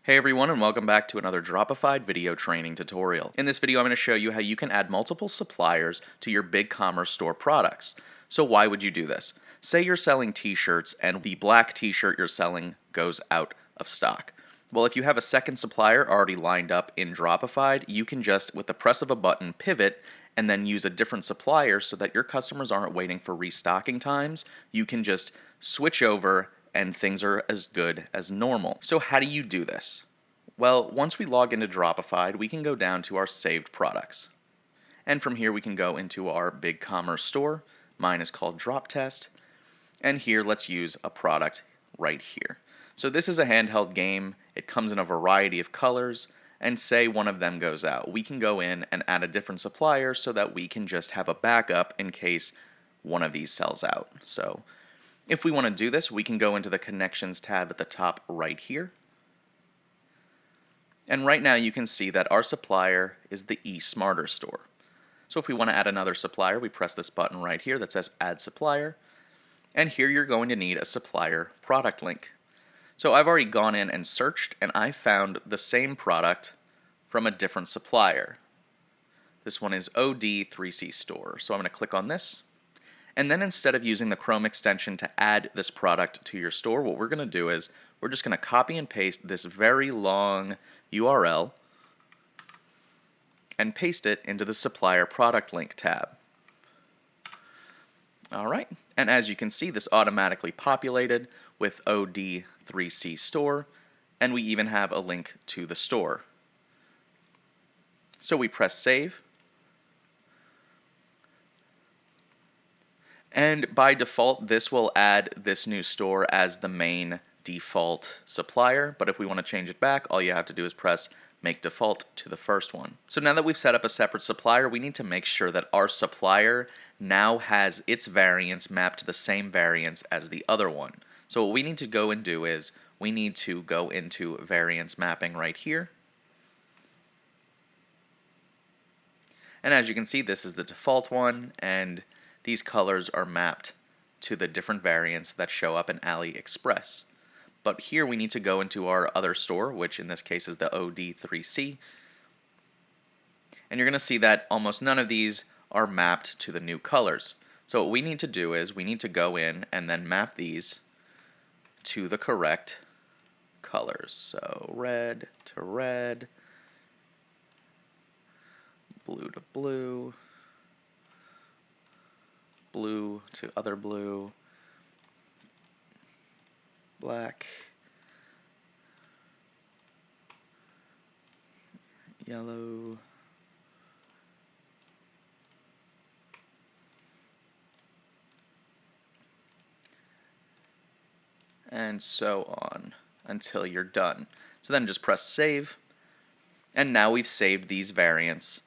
Hey everyone, and welcome back to another Dropified video training tutorial. In this video I'm going to show you how you can add multiple suppliers to your BigCommerce store products. So why would you do this? Say you're selling t-shirts and the black t-shirt you're selling goes out of stock. Well, if you have a second supplier already lined up in Dropified, you can just, with the press of a button, pivot and then use a different supplier so that your customers aren't waiting for restocking times. You can just switch over and things are as good as normal. So how do you do this? Well, once we log into Dropified, we can go down to our saved products. And from here we can go into our BigCommerce store. Mine is called Drop Test. And here let's use a product right here. So this is a handheld game. It comes in a variety of colors. And say one of them goes out. We can go in and add a different supplier so that we can just have a backup in case one of these sells out. So if we want to do this, we can go into the Connections tab at the top right here. And right now you can see that our supplier is the eSmarter store. So if we want to add another supplier, we press this button right here that says Add Supplier. And here you're going to need a supplier product link. So I've already gone in and searched, and I found the same product from a different supplier. This one is OD3C Store. So I'm going to click on this. And then instead of using the Chrome extension to add this product to your store, what we're going to do is we're just going to copy and paste this very long URL and paste it into the Supplier Product Link tab. Alright, and as you can see, this automatically populated with OD3C Store, and we even have a link to the store. So we press Save. And by default, this will add this new store as the main default supplier, but if we want to change it back, all you have to do is press Make Default to the first one. So now that we've set up a separate supplier, we need to make sure that our supplier now has its variants mapped to the same variants as the other one. So what we need to go and do is we need to go into variance mapping right here. And as you can see, this is the default one, and these colors are mapped to the different variants that show up in AliExpress. But here we need to go into our other store, which in this case is the OD3C. And you're going to see that almost none of these are mapped to the new colors. So what we need to do is we need to go in and then map these to the correct colors. So red to red, blue to blue, blue to other blue, black, yellow, and so on until you're done. So then just press Save, and now we've saved these variants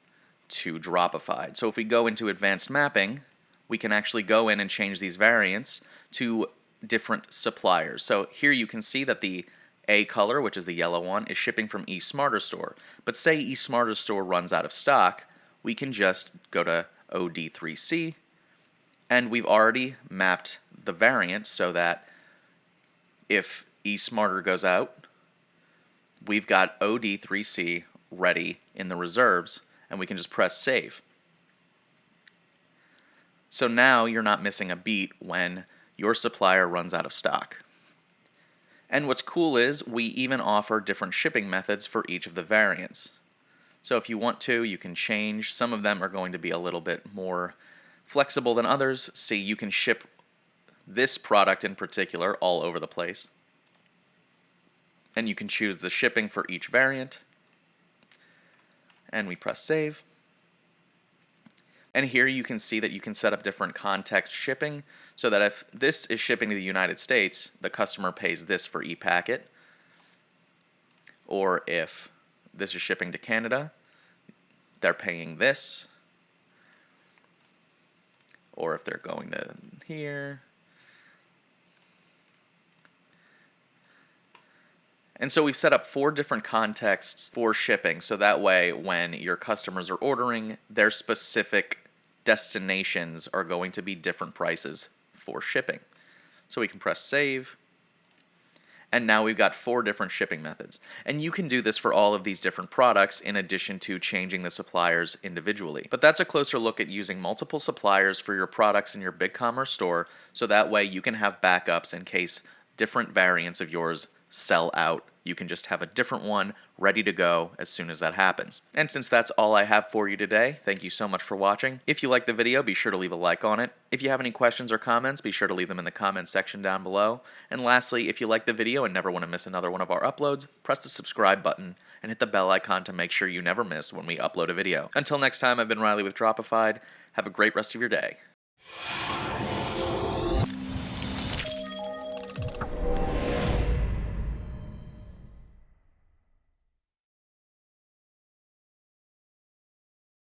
to Dropified. So if we go into Advanced Mapping, we can actually go in and change these variants to different suppliers. So here you can see that the A color, which is the yellow one, is shipping from eSmarter Store. But say eSmarter Store runs out of stock, we can just go to OD3C, and we've already mapped the variant so that if eSmarter goes out, we've got OD3C ready in the reserves, and we can just press Save. So now you're not missing a beat when your supplier runs out of stock. And what's cool is we even offer different shipping methods for each of the variants. So if you want to, you can change. Some of them are going to be a little bit more flexible than others. See, you can ship this product in particular all over the place. And you can choose the shipping for each variant. And we press Save. And here you can see that you can set up different context shipping so that if this is shipping to the United States, the customer pays this for e-packet. Or if this is shipping to Canada, they're paying this. Or if they're going to here. And so we've set up 4 different contexts for shipping, so that way when your customers are ordering, their specific destinations are going to be different prices for shipping. So we can press Save, And now we've got 4 different shipping methods. And you can do this for all of these different products in addition to changing the suppliers individually. But that's a closer look at using multiple suppliers for your products in your BigCommerce store, so that way you can have backups in case different variants of yours sell out. You can just have a different one ready to go as soon as that happens. And since that's all I have for you today, thank you so much for watching. If you liked the video, be sure to leave a like on it. If you have any questions or comments, be sure to leave them in the comments section down below. And lastly, if you like the video and never want to miss another one of our uploads, press the subscribe button and hit the bell icon to make sure you never miss when we upload a video. Until next time, I've been Riley with Dropified. Have a great rest of your day.